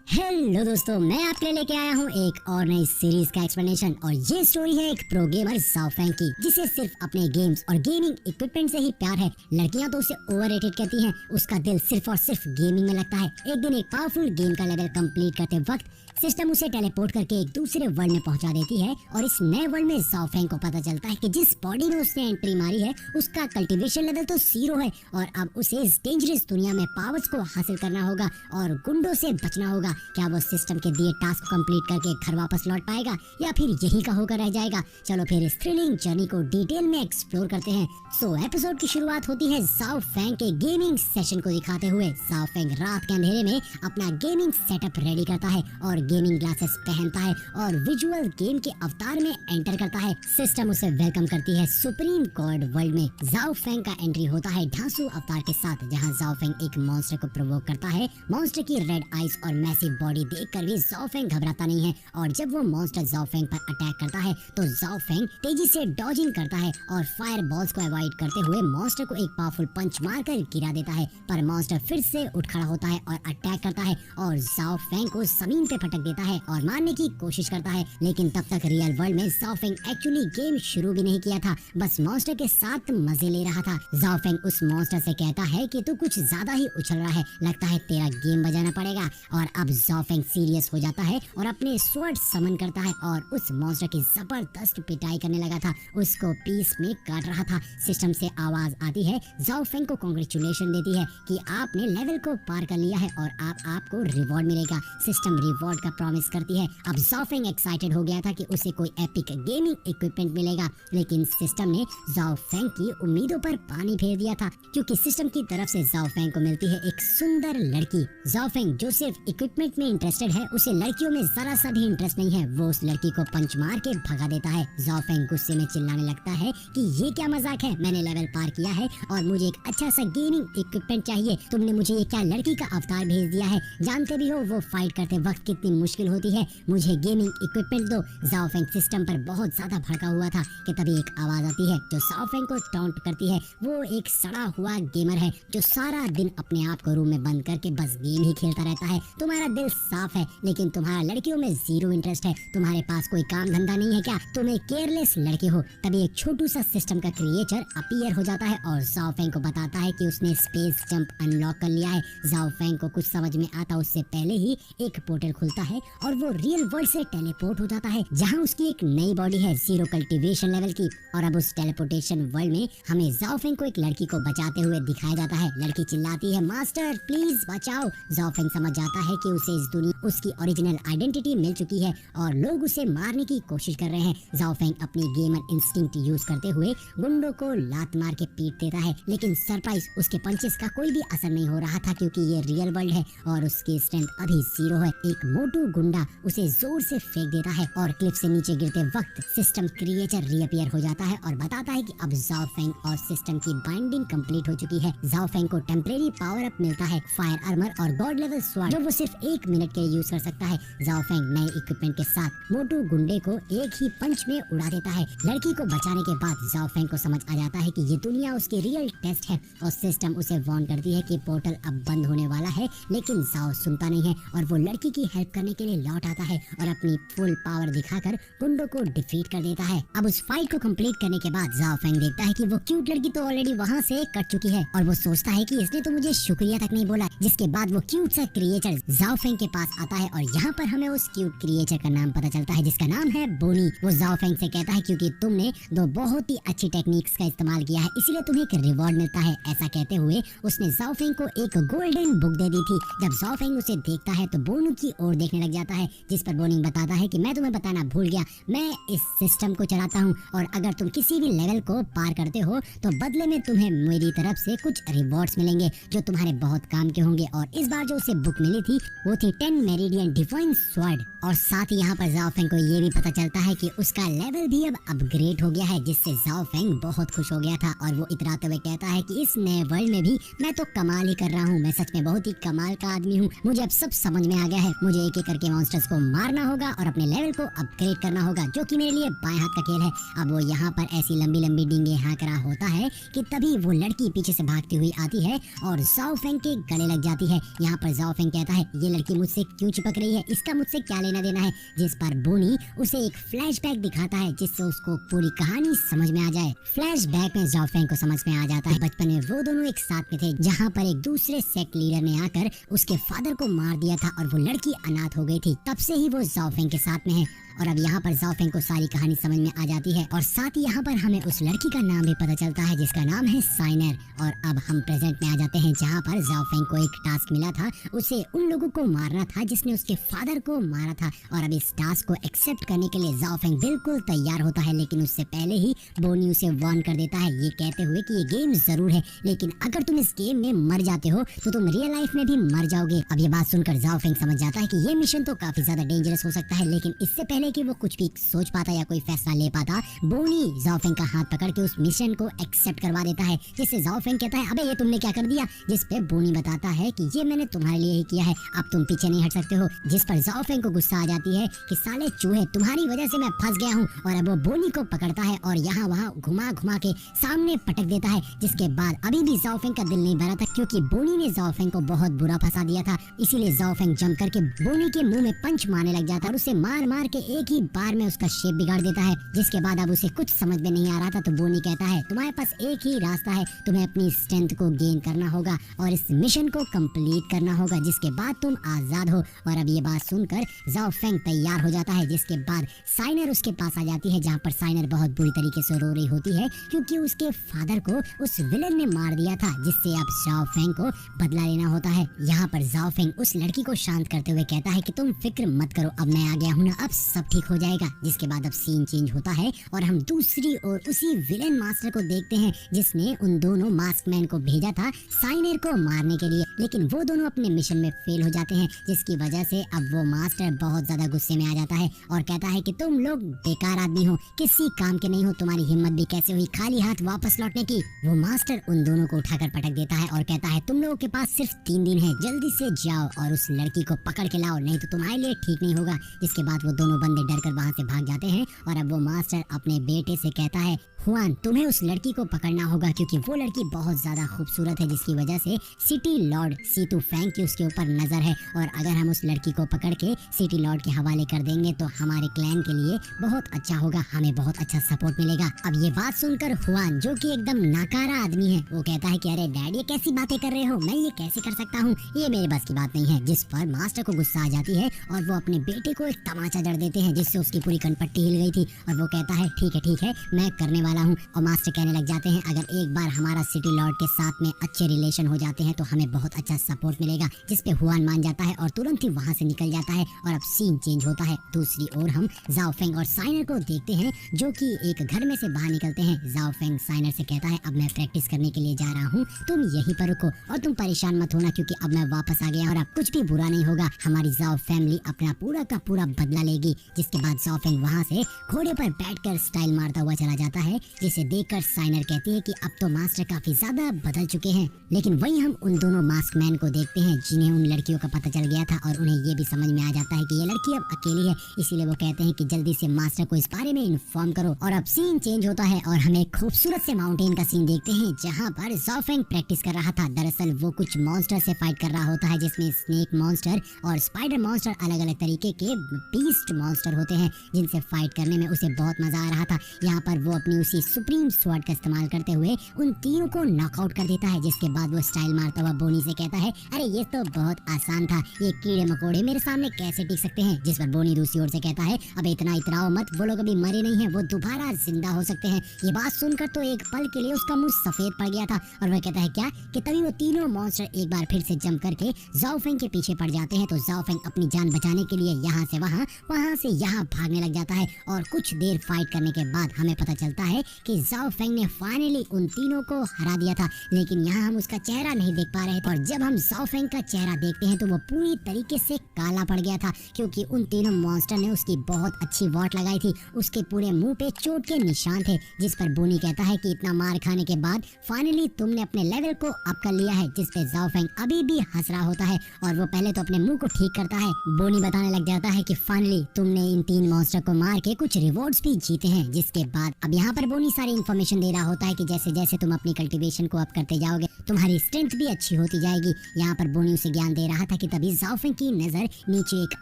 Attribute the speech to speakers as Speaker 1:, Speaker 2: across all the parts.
Speaker 1: Hello दोस्तों, मैं आपके लिए लेके आया हूँ एक और नई सीरीज का एक्सप्लेनेशन। और ये स्टोरी है एक प्रो गेमर जाओ फेंग की, जिसे सिर्फ अपने गेम्स और गेमिंग इक्विपमेंट से ही प्यार है। लड़कियां तो उसे ओवररेटेड कहती हैं, उसका दिल सिर्फ और सिर्फ गेमिंग में लगता है। एक दिन एक पावरफुल गेम का लेवल कंप्लीट करते वक्त सिस्टम उसे टेलीपोर्ट करके एक दूसरे वर्ल्ड में पहुंचा देती है। और इस नए वर्ल्ड में जाओ फेंग को पता चलता है कि जिस बॉडी में उसने एंट्री मारी है उसका कल्टीवेशन लेवल तो 0 है और अब उसे इस डेंजरस दुनिया में पावर्स को हासिल करना होगा और गुंडों से बचना होगा। क्या वो सिस्टम के दिए टास्क को कंप्लीट करके घर वापस लौट पाएगा या फिर यही का होकर रह जाएगा? चलो फिर इस थ्रिलिंग जर्नी को डिटेल में एक्सप्लोर करते हैं। सो एपिसोड की शुरुआत होती है जाओ फेंग के गेमिंग सेशन को दिखाते हुए। जाओ फेंग रात के अंधेरे में अपना गेमिंग सेटअप रेडी करता है और गेमिंग ग्लासेस पहनता है और विजुअल गेम के अवतार में एंटर करता है। सिस्टम उसे वेलकम करती है सुप्रीम गॉड वर्ल्ड में। जाओ फेंग का एंट्री होता है ढांसू अवतार के साथ, जहां जाओ फेंग एक मॉन्स्टर को प्रोवोक करता है। मॉन्स्टर की रेड आइज और मैसिव बॉडी देखकर भी जाओ फेंग घबराता नहीं है और जब वो मॉन्स्टर जाओ फेंग पर अटैक करता है तो जाओ फेंग तेजी से डॉजिंग करता है और फायर बॉल्स को अवॉइड करते हुए मॉन्स्टर को एक पावरफुल पंच मारकर गिरा देता है। पर मॉन्स्टर फिर से उठ खड़ा होता है और अटैक करता है और जाओ फेंग को जमीन पे पटक देता है और मारने की कोशिश करता है। लेकिन तब तक रियल वर्ल्ड में जाओ फेंग एक्चुअली गेम शुरू भी नहीं किया था, बस मॉन्स्टर के साथ मजे ले रहा था। जाओ फेंग उस मॉन्स्टर से कहता है कि तू कुछ ज्यादा ही उछल रहा है, लगता है तेरा गेम बजाना पड़ेगा। और अब जाओ फेंग सीरियस हो जाता है और अपने स्वॉर्ड समन करता है और उस मॉन्स्टर की जबरदस्त पिटाई करने लगा था, उसको पीस में काट रहा था। सिस्टम से आवाज आती है, जाओ फेंग को कांग्रेचुलेशन देती है कि आपने लेवल को पार कर लिया है और आपको रिवॉर्ड मिलेगा। सिस्टम रिवॉर्ड का प्रॉमिस करती है। अब जाओ फेंग एक्साइटेड हो गया था कि उसे कोई एपिक गेमिंग इक्विपमेंट मिलेगा, लेकिन सिस्टम ने जाओ फेंग की उम्मीदों पर पानी फेर दिया था, क्योंकि सिस्टम की तरफ से जाओ फेंग को मिलती है एक सुंदर लड़की। जाओ फेंग जो सिर्फ इक्विपमेंट में इंटरेस्टेड है, उसे लड़कियों में जरा सा भी इंटरेस्ट नहीं है। वो उस लड़की को पंच मार के भगा देता है। जाओ फेंग गुस्से में चिल्लाने लगता है कि ये क्या मजाक है, मैंने लेवल पार किया है और मुझे एक अच्छा सा गेमिंग इक्विपमेंट चाहिए। तुमने मुझे ये क्या लड़की का अवतार भेज दिया है? जानते भी हो वो फाइट करते वक्त कितनी मुश्किल होती है, मुझे गेमिंग इक्विपमेंट दो। जाओ फेंग सिस्टम पर बहुत ज्यादा भड़का हुआ था कि तभी एक आवाज आती है जो जाओ फेंग को टॉन्ट करती है। वो एक सड़ा हुआ गेमर है जो सारा दिन अपने आप को रूम में बंद करके बस गेम ही खेलता रहता है। तुम्हारा दिल साफ है लेकिन तुम्हारा लड़कियों में 0 इंटरेस्ट है। तुम्हारे पास कोई काम धंधा नहीं है क्या? तुम एक केयरलेस लड़के हो। तभी एक छोटू सा सिस्टम का क्रिएचर अपीयर हो जाता है और जाओ फेंग को बताता है कि उसने स्पेस जंप अनलॉक कर लिया है। जाओ फेंग को कुछ समझ में आता उससे पहले ही एक पोर्टल खुलता है और वो रियल वर्ल्ड से टेलीपोर्ट हो जाता है, जहां उसकी एक नई बॉडी है 0 कल्टीवेशन लेवल की। और अब उस टेलीपोर्टेशन वर्ल्ड में हमें जाओ फेंग को एक लड़की को बचाते हुए दिखाया जाता है। लड़की चिल्लाती है, मास्टर प्लीज बचाओ। जाओ फेंग समझ जाता है कि उसे इस दुनिया उसकी ओरिजिनल आइडेंटिटी मिल चुकी है और लोग उसे मारने की कोशिश कर रहे हैं। जाओ फेंग अपनी गेमर इंस्टिंक्ट यूज करते हुए गुंडों को लात मार के पीट देता है, लेकिन सरप्राइज उसके पंचेस का कोई भी असर नहीं हो रहा था, क्योंकि ये रियल वर्ल्ड है और उसकी स्ट्रेंथ अभी 0 है। एक मोटू गुंडा उसे जोर से फेंक देता है और क्लिफ से नीचे गिरते वक्त सिस्टम क्रिएचर रीअपीयर हो जाता है और बताता है कि अब जाओ फेंग और सिस्टम की बाइंडिंग कंप्लीट हो चुकी है। जाओ फेंग को टेम्परेरी पावर अप मिलता है, फायर आर्मर और गॉड लेवल स्वॉर्ड, जो वो सिर्फ 1 मिनट के लिए यूज कर सकता है। जाओ फेंग नए इक्विपमेंट के साथ मोटू गुंडे को एक ही पंच में उड़ा देता है। लड़की को बचाने के बाद जाओ फेंग को समझ आ जाता है कि ये दुनिया उसकी रियल टेस्ट है और सिस्टम उसे वार्न करती है कि पोर्टल अब बंद होने वाला है, लेकिन जाओ सुनता नहीं है और वो लड़की की हेल्प करने के लिए लौट आता है और अपनी फुल पावर दिखाकर गुंडों को डिफीट कर देता है। अब उस फाइट को कंप्लीट करने के बाद जाओ फेंग देखता है कि वो क्यूट लड़की तो ऑलरेडी वहाँ से कट चुकी है और वो सोचता है कि इसने तो मुझे शुक्रिया तक नहीं बोला। जिसके बाद वो क्यूट सा क्रिएचर जाओ फेंग के पास आता है और यहाँ पर हमें उस क्यूट क्रिएचर का नाम पता चलता है, जिसका नाम है बोनी। वो जाओ फेंग से कहता है क्योंकि तुमने 2 बहुत ही अच्छी टेक्निक्स का इस्तेमाल किया है, इसीलिए तुम्हें एक रिवॉर्ड मिलता है। ऐसा कहते हुए उसने जाओ फेंग को एक गोल्डन बुक दे दी थी। जब जाओ फेंग उसे देखता है तो बोनू की ओर देखने लग जाता है, जिस पर बोनी बताता है कि मैं तुम्हें बताना भूल गया, मैं इस सिस्टम को चलाता हूँ और अगर तुम किसी भी लेवल को पार करते हो तो बदले में तुम्हें मेरी तरफ से कुछ रिवॉर्ड्स मिलेंगे जो तुम्हारे बहुत काम के होंगे। और इस बार जो उसे बुक मिली थी वो थी 10 मेरिडियन डिवाइन स्वॉर्ड। और साथ ही यहाँ पर जाओ फेंग को ये भी पता चलता है कि उसका लेवल भी अब अपग्रेड हो गया है, जिससे जाओ फेंग बहुत खुश हो गया था और वो इतराते हुए कहता है कि इस नए वर्ल्ड में भी मैं तो कमाल ही कर रहा हूँ, मैं सच में बहुत ही कमाल का आदमी हूँ। मुझे अब सब समझ में आ गया है, मुझे एक एक करके मॉन्स्टर्स को मारना होगा और अपने लेवल को अपग्रेड करना होगा, जो कि मेरे लिए बाएं हाथ का खेल है। अब वो यहाँ पर ऐसी लंबी लंबी डींगे हाँक रहा होता है कि तभी वो लड़की पीछे से भागती हुई आती है और जाओ फेंग के गले लग जाती है। यहाँ पर जाओ फेंग कहता है ये लड़की मुझसे क्यों चिपक रही है, इसका मुझसे क्या लेना देना है। जिस पर बोनी उसे एक फ्लैशबैक दिखाता है जिससे उसको पूरी कहानी समझ में आ जाए। फ्लैशबैक में ज़ाओ फेंग को समझ में आ जाता है बचपन में वो दोनों एक साथ में थे, जहाँ पर एक दूसरे सेक्ट लीडर ने आकर उसके फादर को मार दिया था और वो लड़की अनाथ हो गई थी। तब से ही वो ज़ाओ फेंग के साथ में है। और अब यहाँ पर ज़ाओ फेंग को सारी कहानी समझ में आ जाती है और साथ ही यहाँ पर हमें उस लड़की का नाम भी पता चलता है जिसका नाम है साइनर। और अब हम प्रेजेंट में आ जाते हैं जहाँ पर ज़ाओ फेंग को एक टास्क मिला था, उसे उन लोगों को मारना था जिसने उसके फादर को मारा था। और अब इस टास्क को एक्सेप्ट करने के लिए ज़ाओ फेंग बिल्कुल तैयार होता है, लेकिन उससे पहले ही बोनी उसे वार्न कर देता है, ये कहते हुए कि ये गेम जरूर है लेकिन अगर तुम इस गेम में मर जाते हो तो तुम रियल लाइफ में भी मर जाओगे। अब ये बात सुनकर ज़ाओ फेंग समझ जाता है कि ये मिशन तो काफी ज्यादा डेंजरस हो सकता है, लेकिन इससे पहले कि वो कुछ भी सोच पाता या कोई फैसला ले पाता, बोनी ज़ाओ फेंग का हाथ पकड़ के उस मिशन को एक्सेप्ट करवा देता है, जिससे ज़ाओ फेंग कहता है अबे ये तुमने क्या कर दिया। जिस पे बोनी बताता है कि ये मैंने तुम्हारे लिए ही किया है, अब तुम पीछे नहीं हट सकते हो। जिस पर ज़ाओ फेंग को गुस्सा आ जाती है कि साले चूहे तुम्हारी वजह से मैं फंस गया हूँ। और अब वो बोनी को पकड़ता है और यहाँ वहाँ घुमा घुमा के सामने पटक देता है, जिसके बाद अभी भी ज़ाओ फेंग का दिल नहीं भरा था क्योंकि बोनी ने ज़ाओ फेंग को बहुत बुरा फंसा दिया था। इसीलिए ज़ाओ फेंग जंप करके बोनी के मुंह में पंच मारने लग जाता है और उसे मार मार के एक ही बार में उसका शेप बिगाड़ देता है। जिसके बाद अब उसे कुछ समझ में नहीं आ रहा था तो बोनी कहता है तुम्हारे पास एक ही रास्ता है, तुम्हें अपनी स्ट्रेंथ को गेन करना होगा और इस मिशन को कंप्लीट करना होगा, जिसके बाद तुम आजाद हो। और अब ये बात सुनकर ज़ाओ फेंग तैयार हो जाता है, जिसके बाद साइनर उसके पास आ जाती है, जहाँ पर साइनर बहुत बुरी तरीके से रो रही होती है क्योंकि उसके फादर को उस विलन ने मार दिया था, जिससे अब ज़ाओ फेंग को बदला लेना होता है। यहाँ पर ज़ाओ फेंग उस लड़की को शांत करते हुए कहता है कि तुम फिक्र मत करो, अब मैं आ गया हूँ ना, अब सब ठीक हो जाएगा। जिसके बाद अब सीन चेंज होता है और हम दूसरी ओर उसी विलेन मास्टर को देखते हैं जिसने उन दोनों मास्क मैन को भेजा था साइनर को मारने के लिए, लेकिन वो दोनों अपने मिशन में फेल हो जाते हैं, जिसकी वजह से अब वो मास्टर बहुत ज्यादा गुस्से में आ जाता है और कहता है कि तुम लोग बेकार आदमी हो, किसी काम के नहीं हो, तुम्हारी हिम्मत भी कैसे हुई खाली हाथ वापस लौटने की। वो मास्टर उन दोनों को उठाकर पटक देता है और कहता है तुम लोगों के पास सिर्फ 3 दिन है, जल्दी से जाओ और उस लड़की को पकड़ के लाओ, नहीं तो तुम्हारे लिए ठीक नहीं होगा। जिसके बाद वो दोनों बंदे डरकर वहाँ से भाग जाते हैं और अब वो मास्टर अपने बेटे से कहता है हुआन तुम्हें उस लड़की को पकड़ना होगा क्योंकि वो लड़की बहुत ज्यादा खूबसूरत है, जिसकी वजह से सिटी लॉर्ड सीतू फेंग की उसके ऊपर नजर है और अगर हम उस लड़की को पकड़ के सिटी लॉर्ड के हवाले कर देंगे तो हमारे क्लैन के लिए बहुत अच्छा होगा, हमें बहुत अच्छा सपोर्ट मिलेगा। अब ये बात सुनकर हुआन जो कि एकदम नाकारा आदमी है वो कहता है कि अरे डैड ये कैसी बातें कर रहे हो, मैं ये कैसे कर सकता हूँ, ये मेरे बस की बात नहीं है। जिस पर मास्टर को गुस्सा आ जाती है और वो अपने बेटे को एक तमाचा जड़ देते हैं जिससे उसकी पूरी कनपट्टी हिल गई थी और वो कहता है ठीक है मैं करने वाला हूँ। और मास्टर कहने लग जाते हैं अगर एक बार हमारा सिटी लॉर्ड के साथ में अच्छे रिलेशन हो जाते हैं तो हमें बहुत अच्छा सपोर्ट मिलेगा। जिस पे हुआन मान जाता है और तुरंत ही वहाँ से निकल जाता है और अब सीन चेंज होता है। दूसरी ओर हम ज़ाओ फेंग और साइनर को देखते हैं जो कि एक घर में से बाहर निकलते हैं। ज़ाओ फेंग साइनर से कहता है अब मैं प्रैक्टिस करने के लिए जा रहा हूँ, तुम यहीं पर रुको और तुम परेशान मत होना क्योंकि अब मैं वापस आ गया और अब कुछ भी बुरा नहीं होगा, हमारी ज़ाओ फैमिली अपना पूरा का पूरा बदला लेगी। जिसके बाद ज़ाओ फेंग वहाँ से घोड़े पर बैठकर स्टाइल मारता हुआ चला जाता है, जिसे देखकर साइनर कहती है कि अब तो मास्टर काफी ज्यादा बदल चुके हैं। लेकिन वहीं हम उन दोनों मास्क मैन को देखते हैं जिन्हें उन लड़कियों का पता चल गया था और उन्हें ये भी समझ में आ जाता है कि ये लड़की अब अकेली है, इसीलिए वो कहते हैं कि जल्दी से मास्टर को इस बारे में इन्फॉर्म करो। और अब सीन चेंज होता है और हमें खूबसूरत से माउंटेन का सीन देखते हैं जहाँ पर ज़ाओ फेंग प्रैक्टिस कर रहा था। दरअसल वो कुछ मॉन्स्टर से फाइट कर रहा होता है जिसमें स्नेक मॉन्स्टर और स्पाइडर मॉन्स्टर अलग अलग तरीके के बीस्ट मॉन्स्टर होते हैं जिनसे फाइट करने में उसे बहुत मजा आ रहा था। यहाँ पर वो अपनी उसी सुप्रीम स्वॉर्ड का इस्तेमाल करते हुए उन तीनों को नॉकआउट कर देता है। जिसके बाद वो स्टाइल मारता हुआ बोनी से कहता है अरे ये तो बहुत आसान था, ये कीड़े मकोड़े मेरे सामने कैसे टिक सकते हैं। जिस पर बोनी दूसरी ओर से कहता है अब इतना इतराओ मत, वो लोग अभी मरे नहीं हैं, वो दोबारा जिंदा हो सकते हैं। ये बात सुनकर तो एक पल के लिए उसका मुंह सफेद पड़ गया था और वह कहता है क्या कि तभी वो तीनों मॉन्स्टर एक बार फिर से जंप करके ज़ाओ फेंग के पीछे पड़ जाते हैं। तो ज़ाओ फेंग अपनी जान बचाने के लिए यहाँ से वहाँ से यहाँ भागने लग जाता है और कुछ देर फाइट करने के बाद हमें पता चलता है कि ज़ाओ फेंग ने फाइनली उन तीनों को हरा दिया था। लेकिन यहाँ हम उसका चेहरा नहीं देख पा रहे थे और जब हम ज़ाओ फेंग का चेहरा देखते हैं तो वो पूरी तरीके से काला पड़ गया था क्योंकि उन तीनों मॉन्स्टर ने उसकी बहुत अच्छी वॉट लगाई थी, उसके पूरे मुंह पे चोट के निशान थे। जिस पर बोनी कहता है कि इतना मार खाने के बाद फाइनली तुमने अपने लेवल को अप कर लिया है। जिस पे ज़ाओ फेंग अभी भी हंस रहा होता है और वो पहले तो अपने मुंह को ठीक करता है। बोनी बताने लग जाता है कि फाइनली तुमने इन 3 मॉन्स्टर को मार के कुछ रिवॉर्ड्स भी जीते हैं। जिसके बाद अब यहाँ पर बोनी सारी इन्फॉर्मेशन दे रहा होता है कि जैसे जैसे तुम अपनी कल्टीवेशन को अप करते जाओगे तुम्हारी स्ट्रेंथ भी अच्छी होती जाएगी। यहाँ पर बोनी उसे ज्ञान दे रहा था कि तभी जाओफेंग की नजर नीचे एक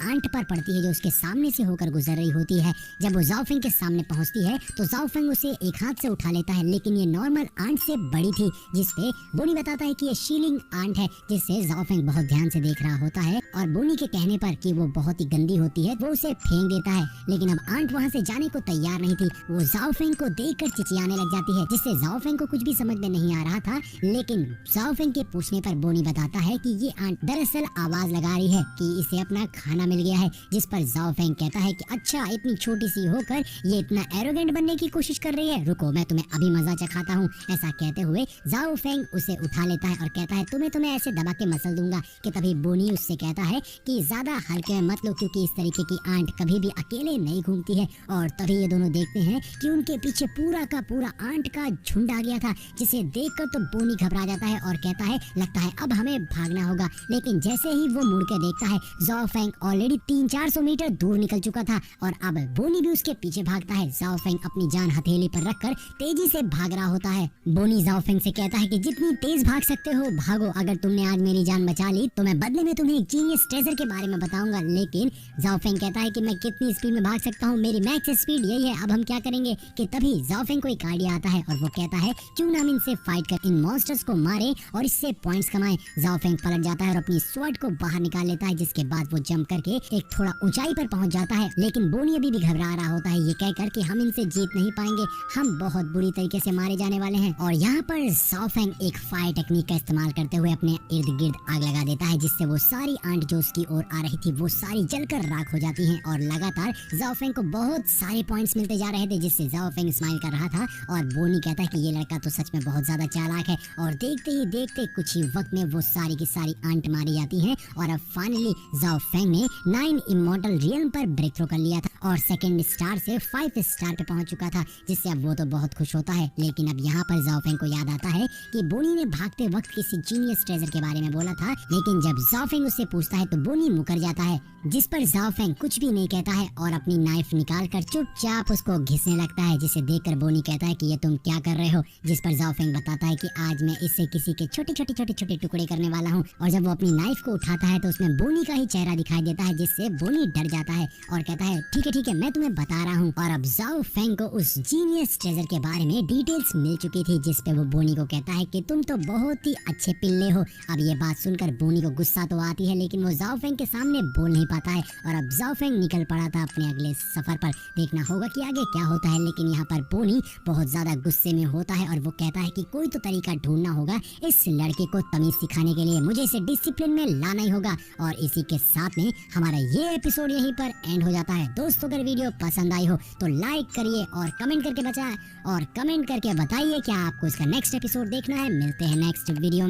Speaker 1: आंट पर पड़ती है जो उसके सामने से होकर गुजर रही होती है। जब वो जाओफेंग के सामने पहुंचती है तो जाओफेंग उसे एक हाथ से उठा लेता है, लेकिन ये नॉर्मल आंट से बड़ी थी, जिसपे बोनी बताता है कि ये शीलिंग आंट है, जिससे जाओफेंग बहुत ध्यान से देख रहा होता है और बोनी के कहने पर कि वो बहुत ही गंदी होती है वो उसे फेंक देता है। लेकिन अब आंट वहाँ से जाने को तैयार नहीं थी, वो जाओफेंग को देखकर चिचियाने लग जाती है, जिससे जाओफेंग को कुछ भी समझ में नहीं आ रहा था। लेकिन जाओफेंग के पूछने पर बोनी बताता है कि ये आंट दरअसल आवाज लगा रही है कि इसे अपना खाना मिल गया है, जिस पर जाओफेंग कहता है कि अच्छा इतनी छोटी सी होकर ये इतना एरोगेंट बनने की कोशिश कर रही है, रुको मैं तुम्हें अभी मजा चखाता हूँ। ऐसा कहते हुए जाओफेंग उसे उठा लेता है और कहता है तुम्हें ऐसे दबा के मसल दूंगा कि तभी बोनी उससे कहता है कि ज्यादा हल्के में मत लो, क्योंकि इस तरीके की आंट कभी भी अकेले नहीं घूमती है। और तभी ये दोनों देखते हैं कि उनके पीछे पूरा का पूरा आंट का झुंड आ गया था, जिसे देखकर तो बोनी घबरा जाता है और कहता है लगता है अब हमें भागना होगा। लेकिन जैसे ही वो मुड़ के देखता है जाओफेंग ऑलरेडी 300-400 मीटर दूर निकल चुका था और अब बोनी भी उसके पीछे भागता है। जाओफेंग अपनी जान हथेली पर रखकर तेजी से भाग रहा होता है। बोनी जाओफेंग से कहता है कि जितनी तेज भाग सकते हो भागो, अगर तुमने आज मेरी जान बचा ली तो मैं बदले में तुम्हें एक जीनियस ट्रेजर के बारे में बताऊंगा। लेकिन जाओफेंग कहता है कि मैं कितनी स्पीड में भाग सकता हूँ, मेरी मैक्स स्पीड यही है, अब हम क्या करेंगे। कि तभी जाओफेंग को एक आइडिया आता है और वो कहता है क्यों ना हम इनसे फाइट कर इन मॉन्स्टर्स को मारे और इससे पॉइंट्स कमाएं। जाओफेंग पलट जाता है और अपनी स्वॉर्ड को बाहर निकाल लेता है, जिसके बाद वो जंप करके एक थोड़ा ऊंचाई पर पहुंच जाता है। लेकिन बोनी अभी भी घबरा रहा होता है, ये कहकर कि हम इनसे जीत नहीं पाएंगे, हम बहुत बुरी तरीके से मारे जाने वाले हैं। और यहाँ पर जाओफेंग एक फायर टेक्निक का इस्तेमाल करते हुए अपने इर्द गिर्द आग लगा देता है, जिससे वो सारी आंट जो उसकी ओर आ रही थी वो सारी जलकर राख हो जाती हैं। और लगातार जाओफेंग को बहुत सारे पॉइंट्स मिलते जा रहे थे, जिससे जाओफेंग स्माइल कर रहा था। और बोनी कहता है कि ये लड़का तो सच में बहुत ज्यादा चालाक है। और देखते ही देखते कुछ ही वक्त में वो सारी की सारी आंट मारी जाती हैं और अब फाइनली जाओफेंग ने 9 इमॉर्टल रियल्म पर ब्रेक थ्रू कर लिया था और सेकंड स्टार से 5 स्टार पे पहुंच चुका था, जिससे अब वो तो बहुत खुश होता है। लेकिन अब यहाँ पर जाओफेंग को याद आता है कि बोनी ने भागते वक्त किसी जीनियस ट्रेजर के बारे में बोला था। लेकिन जब जाओफेंग उससे पूछता है तो बोनी मुकर जाता है, जिस पर जाओफेंग कुछ भी नहीं कहता है और अपनी नाइफ निकालकर चुपचाप उसको घिसने लगता है, जिसे देखकर बोनी कहता है कि ये तुम क्या कर रहे हो। जिस पर जाओफेंग बताता है कि आज मैं इससे किसी के छोटे छोटे टुकड़े करने वाला हूँ। और जब वो अपनी नाइफ को उठाता है तो उसमें बोनी का ही चेहरा दिखाई देता है, जिससे बोनी डर जाता है और कहता है ठीक है मैं तुम्हें बता रहा हूँ। और अब जाओफेंग को उस जीनियस ट्रेजर के बारे में डिटेल्स मिल चुकी थी, जिस पे वो बोनी को कहता है कि तुम तो बहुत ही अच्छे पिल्ले हो। अब ये बात सुनकर बोनी को गुस्सा तो आती है, लेकिन वो जाओफेंग के सामने बोल नहीं पाता है। और अब जाओफेंग निकल पड़ा था अपने अगले सफर पर, देखना होगा कि आगे क्या होता है। लेकिन यहाँ पर बोनी बहुत ज्यादा गुस्से में होता है और वो कहता है कि कोई तो तरीका ढूंढना होगा इस लड़के को तमीज सिखाने के लिए, मुझे इसे डिसिप्लिन में लाना ही होगा। और इसी के साथ में हमारा ये एपिसोड यहीं पर एंड हो जाता है। दोस्तों अगर वीडियो पसंद आई हो तो लाइक करिए और कमेंट करके बताइए क्या आपको इसका नेक्स्ट एपिसोड देखना है। मिलते हैं नेक्स्ट वीडियो में।